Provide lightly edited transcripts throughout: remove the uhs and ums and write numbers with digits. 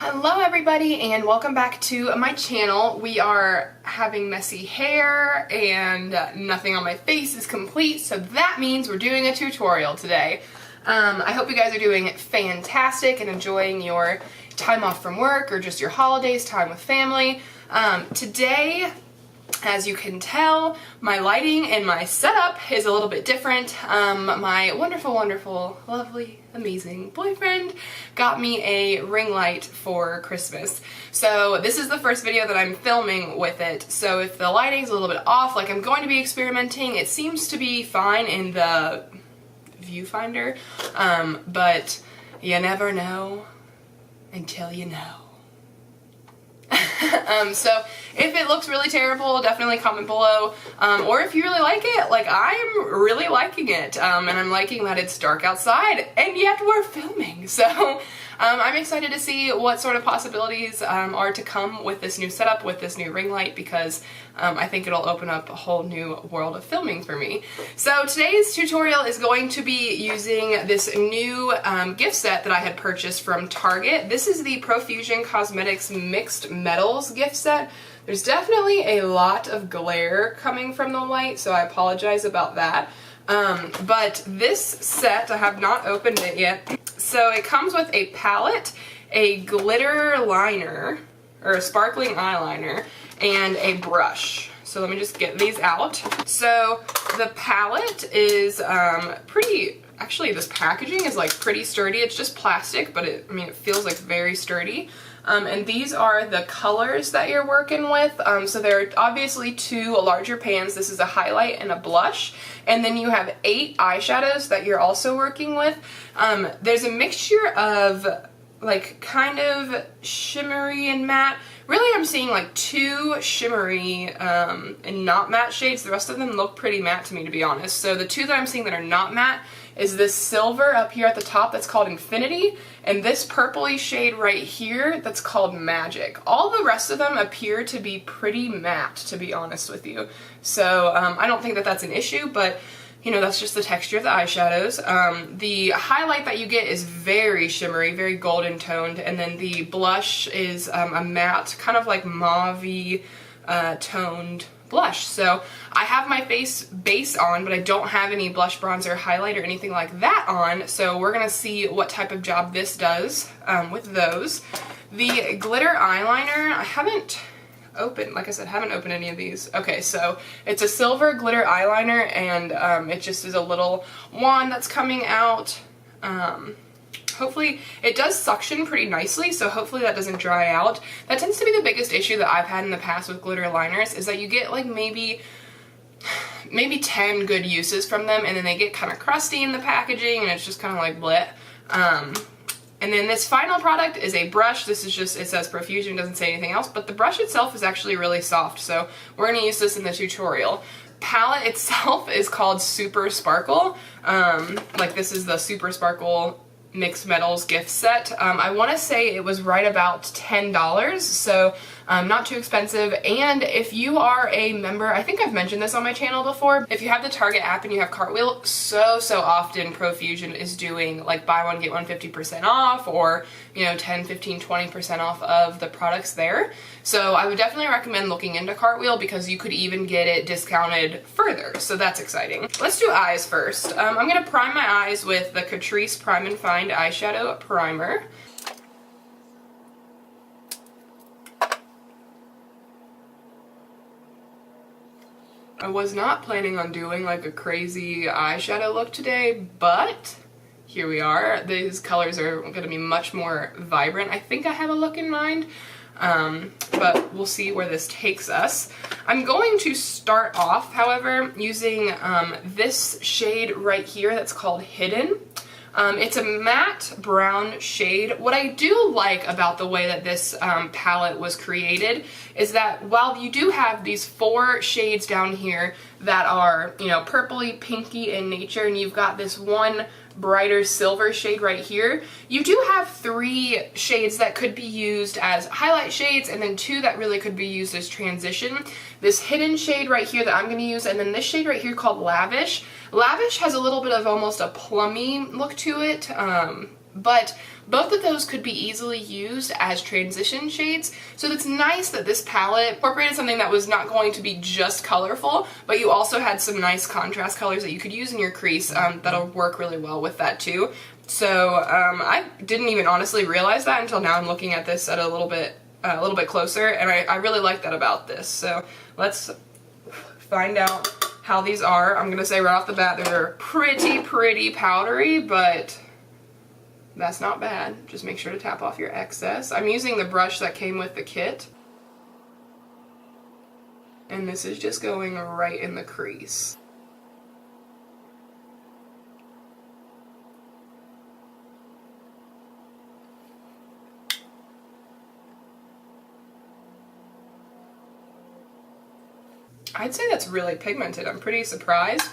Hello everybody and welcome back to my channel. We are having messy hair and nothing on my face is complete, so that means we're doing a tutorial today. I hope you guys are doing fantastic and enjoying your time off from work or just your holidays, time with family. Today, as you can tell, my lighting and my setup is a little bit different. My wonderful, lovely, amazing boyfriend got me a ring light for Christmas. So this is the first video that I'm filming with it. So if the lighting's a little bit off, like I'm going to be experimenting, it seems to be fine in the viewfinder, but you never know until you know. So if it looks really terrible, definitely comment below, or if you really like it. Like, I'm really liking it, and I'm liking that it's dark outside, and yet we're filming, so I'm excited to see what sort of possibilities are to come with this new setup, with this new ring light, because I think it'll open up a whole new world of filming for me. So today's tutorial is going to be using this new gift set that I had purchased from Target. This is the Profusion Cosmetics Mixed Metals gift set. There's definitely a lot of glare coming from the light, so I apologize about that. But this set, I have not opened it yet. So it comes with a palette, a glitter liner, or a sparkling eyeliner, and a brush. So let me just get these out. So the palette is actually this packaging is like pretty sturdy. It's just plastic, but it feels like very sturdy. And these are the colors that you're working with. So there are obviously two larger pans. This is a highlight and a blush. And then you have 8 eyeshadows that you're also working with. There's a mixture of like kind of shimmery and matte. Really, I'm seeing like 2 shimmery and not matte shades. The rest of them look pretty matte to me, to be honest. So the 2 that I'm seeing that are not matte is this silver up here at the top that's called Infinity, and this purpley shade right here that's called Magic. All the rest of them appear to be pretty matte, to be honest with you. So I don't think that that's an issue, but you know, that's just the texture of the eyeshadows. The highlight that you get is very shimmery, very golden toned, and then the blush is a matte, kind of like mauve-y toned blush. So I have my face base on, but I don't have any blush, bronzer, highlight, or anything like that on, so we're gonna see what type of job this does with those. The glitter eyeliner, I haven't opened, like I said, haven't opened any of these. Okay, so it's a silver glitter eyeliner, and it just is a little wand that's coming out. Hopefully it does suction pretty nicely, so hopefully that doesn't dry out. That tends to be the biggest issue that I've had in the past with glitter liners, is that you get like maybe 10 good uses from them, and then they get kind of crusty in the packaging, and it's just kind of like bleh. And then this final product is a brush. This is just, it says Profusion, doesn't say anything else, but the brush itself is actually really soft, so we're going to use this in the tutorial. Palette itself is called Super Sparkle. Like, this is the Super Sparkle Mixed Metals gift set. I want to say it was right about $10, so not too expensive. And if you are a member, I think I've mentioned this on my channel before, if you have the Target app and you have Cartwheel, so often Profusion is doing like buy one get one 50% off, or you know, 10, 15, 20% off of the products there. So I would definitely recommend looking into Cartwheel, because you could even get it discounted further, so that's exciting. Let's do eyes first. I'm going to prime my eyes with the Catrice Prime and Find eyeshadow primer. I was not planning on doing like a crazy eyeshadow look today, but here we are. These colors are going to be much more vibrant. I think I have a look in mind, but we'll see where this takes us. I'm going to start off, however, using this shade right here that's called Hidden. It's a matte brown shade. What I do like about the way that this palette was created is that while you do have these 4 shades down here that are, you know, purpley, pinky in nature, and you've got this one brighter silver shade right here, you do have 3 shades that could be used as highlight shades, and then 2 that really could be used as transition. This hidden shade right here that I'm going to use, and then this shade right here called Lavish. Lavish has a little bit of almost a plummy look to it. But both of those could be easily used as transition shades, so it's nice that this palette incorporated something that was not going to be just colorful, but you also had some nice contrast colors that you could use in your crease that'll work really well with that too. So I didn't even honestly realize that until now I'm looking at this at a little bit closer, and I really like that about this. So let's find out how these are. I'm gonna say right off the bat they're pretty powdery, but that's not bad. Just make sure to tap off your excess. I'm using the brush that came with the kit, and this is just going right in the crease. I'd say that's really pigmented. I'm pretty surprised.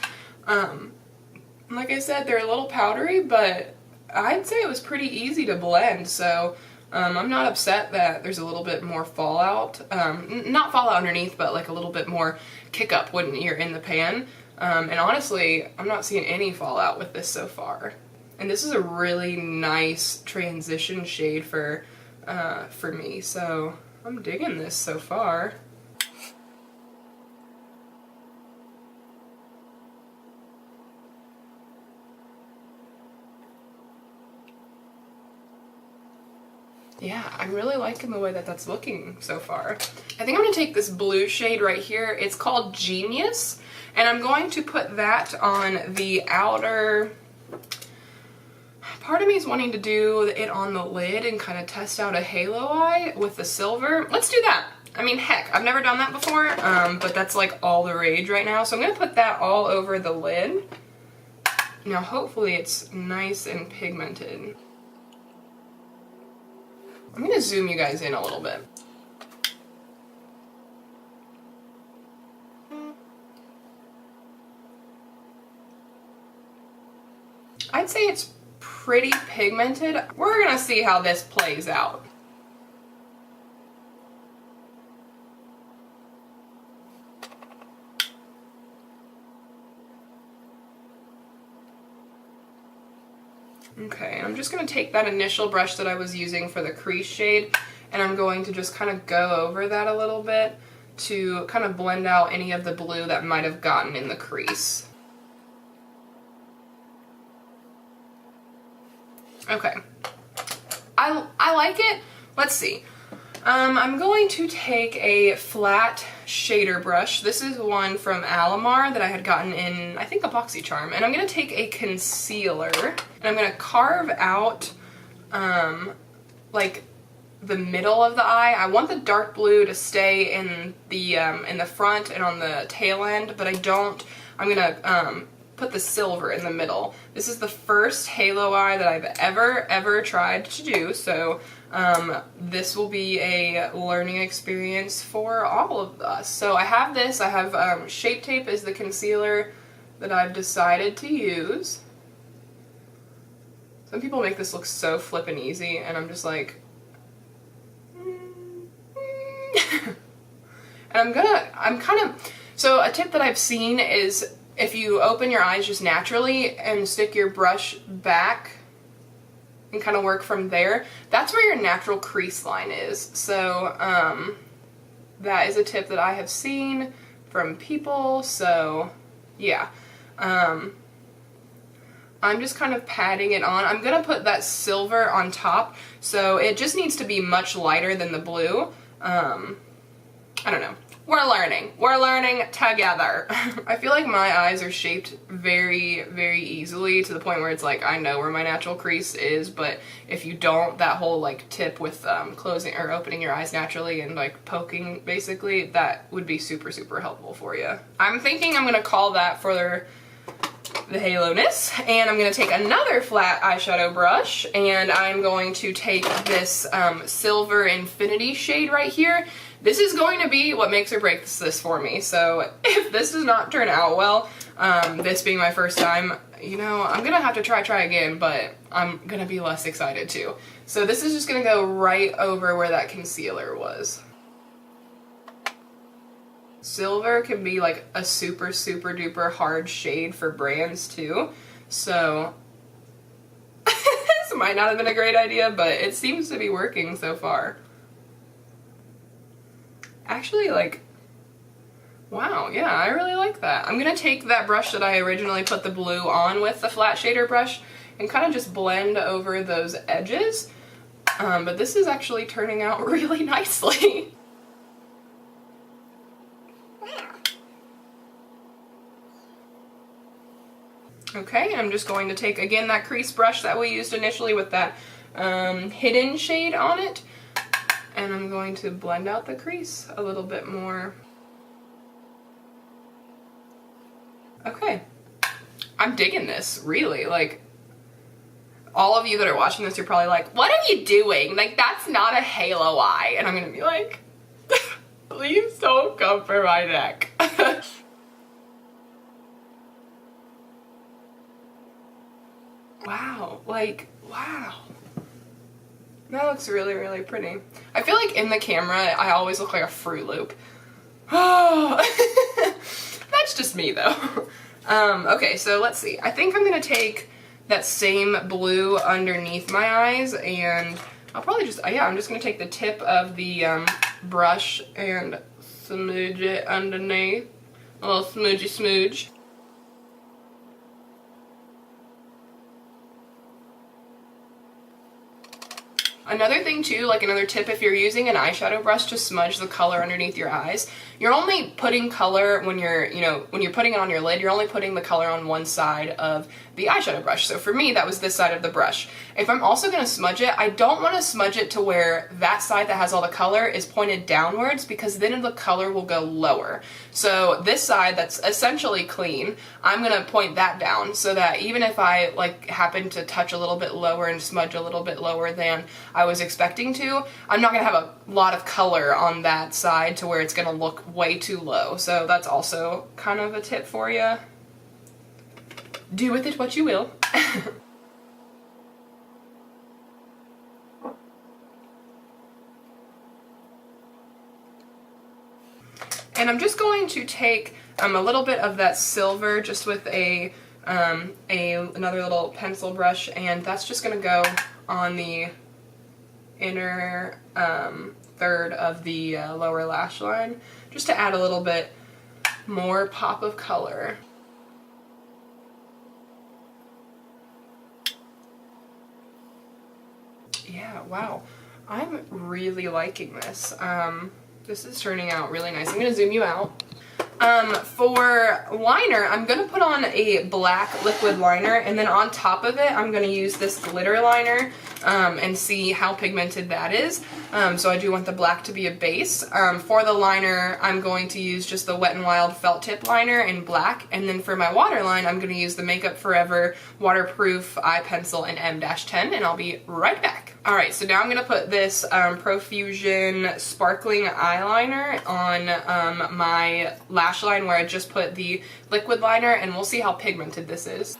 Like I said, they're a little powdery, but I'd say it was pretty easy to blend, so I'm not upset that there's a little bit more fallout. Not fallout underneath, but like a little bit more kick up when you're in the pan. And honestly, I'm not seeing any fallout with this so far. And this is a really nice transition shade for me, so I'm digging this so far. Yeah, I'm really liking the way that that's looking so far. I think I'm going to take this blue shade right here. It's called Genius, and I'm going to put that on the outer. Part of me is wanting to do it on the lid and kind of test out a halo eye with the silver. Let's do that. I mean, heck, I've never done that before, but that's like all the rage right now. So I'm going to put that all over the lid. Now, hopefully it's nice and pigmented. I'm going to zoom you guys in a little bit. I'd say it's pretty pigmented. We're going to see how this plays out. Okay, I'm just going to take that initial brush that I was using for the crease shade, and I'm going to just kind of go over that a little bit to kind of blend out any of the blue that might have gotten in the crease. Okay, I like it. Let's see. I'm going to take a flat shader brush. This is one from Alamar that I had gotten in, I think, a BoxyCharm. And I'm going to take a concealer, and I'm going to carve out, like, the middle of the eye. I want the dark blue to stay in the front and on the tail end, but I'm going to put the silver in the middle. This is the first halo eye that I've ever tried to do, so this will be a learning experience for all of us. So I have this. I have Shape Tape as the concealer that I've decided to use. Some people make this look so flippin' easy, and I'm just like, and so a tip that I've seen is if you open your eyes just naturally and stick your brush back and kind of work from there, that's where your natural crease line is. So that is a tip that I have seen from people, so yeah. I'm just kind of patting it on. I'm gonna put that silver on top, so it just needs to be much lighter than the blue. I don't know. We're learning together. I feel like my eyes are shaped very easily to the point where it's like I know where my natural crease is, but if you don't, that whole like tip with closing or opening your eyes naturally and like poking basically, that would be super helpful for you. I'm thinking I'm gonna call that for the halo-ness, and I'm going to take another flat eyeshadow brush, and I'm going to take this Silver Infinity shade right here. This is going to be what makes or breaks this for me, so if this does not turn out well, this being my first time, you know, I'm going to have to try again, but I'm going to be less excited too. So this is just going to go right over where that concealer was. Silver can be like a super duper hard shade for brands too, so this might not have been a great idea, but it seems to be working so far. Actually, like, wow, yeah, I really like that. I'm gonna take that brush that I originally put the blue on with, the flat shader brush, and kind of just blend over those edges. But this is actually turning out really nicely. Okay, I'm just going to take, again, that crease brush that we used initially with that hidden shade on it, and I'm going to blend out the crease a little bit more. Okay, I'm digging this, really. Like, all of you that are watching this, you're probably like, what are you doing? Like, that's not a halo eye. And I'm gonna be like, please don't come for my neck. Wow, like, wow. That looks really, really pretty. I feel like in the camera, I always look like a Fruit Loop. Oh, that's just me though. Okay, so let's see. I think I'm gonna take that same blue underneath my eyes, and I'll probably just, yeah, I'm just gonna take the tip of the brush and smooge it underneath. A little smoogey smooge. Another thing too, like another tip, if you're using an eyeshadow brush to smudge the color underneath your eyes, you're only putting color when you're, you know, when you're putting it on your lid, you're only putting the color on one side of the eyeshadow brush. So for me, that was this side of the brush. If I'm also going to smudge it, I don't want to smudge it to where that side that has all the color is pointed downwards, because then the color will go lower. So this side that's essentially clean, I'm going to point that down so that even if I like happen to touch a little bit lower and smudge a little bit lower than I was expecting to, I'm not going to have a lot of color on that side to where it's going to look way too low. So that's also kind of a tip for you. Do with it what you will. And I'm just going to take a little bit of that silver just with another little pencil brush, and that's just going to go on the inner third of the lower lash line, just to add a little bit more pop of color. Yeah, wow. I'm really liking this. This is turning out really nice. I'm going to zoom you out. For liner, I'm going to put on a black liquid liner, and then on top of it, I'm going to use this glitter liner and see how pigmented that is. So I do want the black to be a base. For the liner, I'm going to use just the Wet n Wild felt tip liner in black, and then for my waterline, I'm going to use the Makeup Forever waterproof eye pencil in M-10, and I'll be right back. Alright, so now I'm going to put this Profusion sparkling eyeliner on my lash line where I just put the liquid liner, and we'll see how pigmented this is.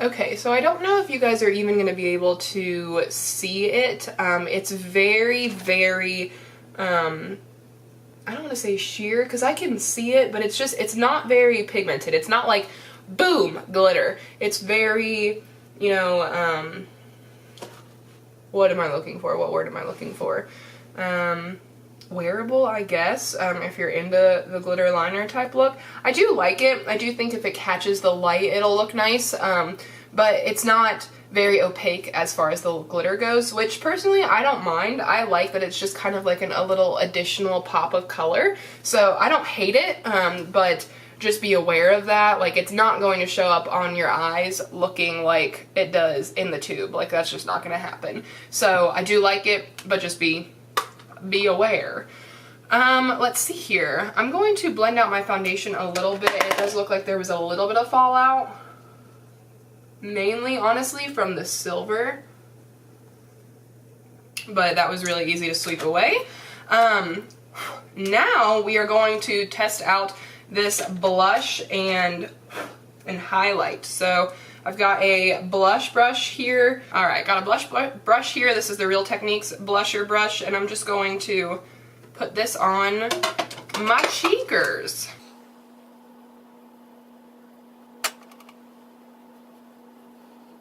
Okay, so I don't know if you guys are even going to be able to see it. It's very, very, I don't want to say sheer, because I can see it, but it's not very pigmented. It's not like, boom, glitter. It's very, you know, what am I looking for? What word am I looking for? Wearable, I guess, if you're into the glitter liner type look. I do like it. I do think if it catches the light, it'll look nice, but it's not very opaque as far as the glitter goes, which personally I don't mind. I like that it's just kind of like a little additional pop of color, so I don't hate it, but just be aware of that. Like, it's not going to show up on your eyes looking like it does in the tube. Like, that's just not going to happen. So I do like it, but just be aware. Let's see here. I'm going to blend out my foundation a little bit. It does look like there was a little bit of fallout. Mainly, honestly, from the silver. But that was really easy to sweep away. Now we are going to test out this blush and highlight. So I've got a blush brush here. Alright, got a blush brush here. This is the Real Techniques blusher brush, and I'm just going to put this on my cheekers.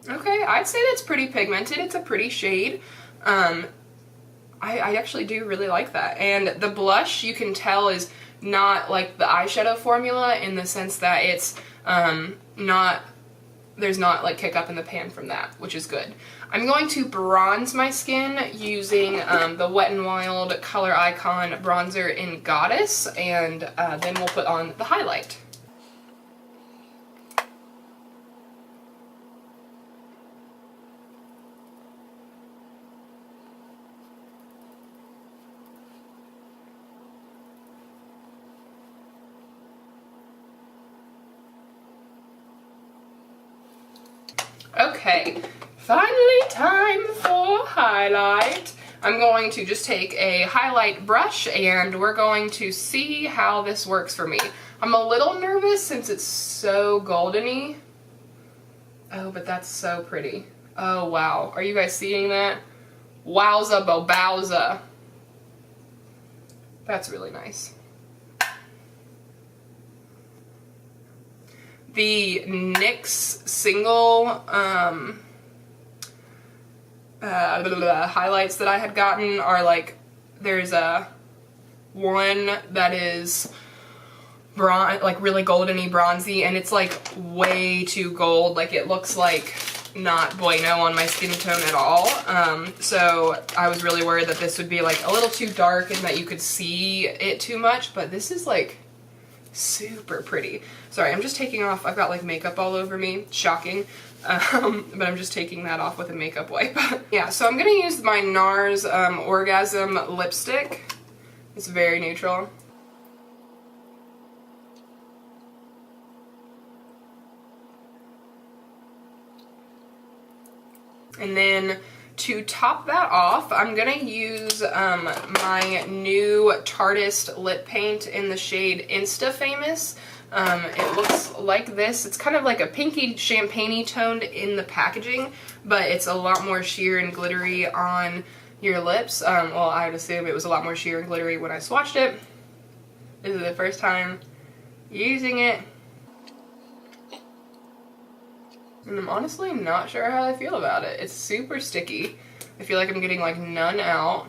Okay, I'd say that's pretty pigmented. It's a pretty shade. I actually do really like that. And the blush, you can tell, is not like the eyeshadow formula in the sense that it's there's not like kick up in the pan from that, which is good. I'm going to bronze my skin using the Wet n Wild Color Icon bronzer in Goddess, and then we'll put on the highlight. Okay, finally time for highlight. I'm going to just take a highlight brush and we're going to see how this works for me. I'm a little nervous since it's so goldeny. Oh, but that's so pretty. Oh, wow. Are you guys seeing that? Wowza bobowza. That's really nice. The NYX single highlights that I had gotten are like, there's a one that is like really goldeny bronzy, and it's like way too gold. Like it looks like not bueno on my skin tone at all. So I was really worried that this would be like a little too dark and that you could see it too much, but this is like super pretty. Sorry, I'm just taking off, I've got like makeup all over me, shocking, but I'm just taking that off with a makeup wipe. Yeah, so I'm gonna use my NARS Orgasm lipstick. It's very neutral. And then to top that off, I'm gonna use my new Chartist lip paint in the shade Insta Famous. It looks like this. It's kind of like a pinky champagne-y toned in the packaging, but it's a lot more sheer and glittery on your lips. Well, I would assume it was a lot more sheer and glittery when I swatched it. This is the first time using it, and I'm honestly not sure how I feel about it. It's super sticky. I feel like I'm getting like none out.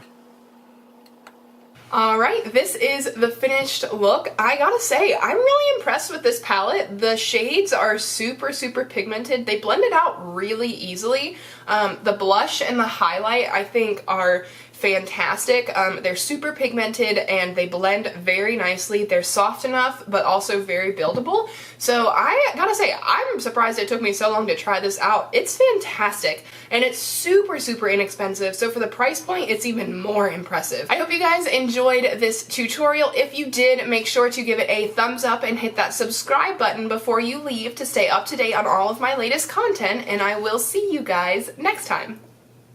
Alright, this is the finished look. I gotta say, I'm really impressed with this palette. The shades are super, super pigmented. They blend it out really easily. The blush and the highlight, I think, are fantastic. They're super pigmented and they blend very nicely. They're soft enough, but also very buildable. So I gotta say, I'm surprised it took me so long to try this out. It's fantastic, and it's super, super inexpensive. So for the price point, it's even more impressive. I hope you guys enjoyed this tutorial. If you did, make sure to give it a thumbs up and hit that subscribe button before you leave to stay up to date on all of my latest content, and I will see you guys next time.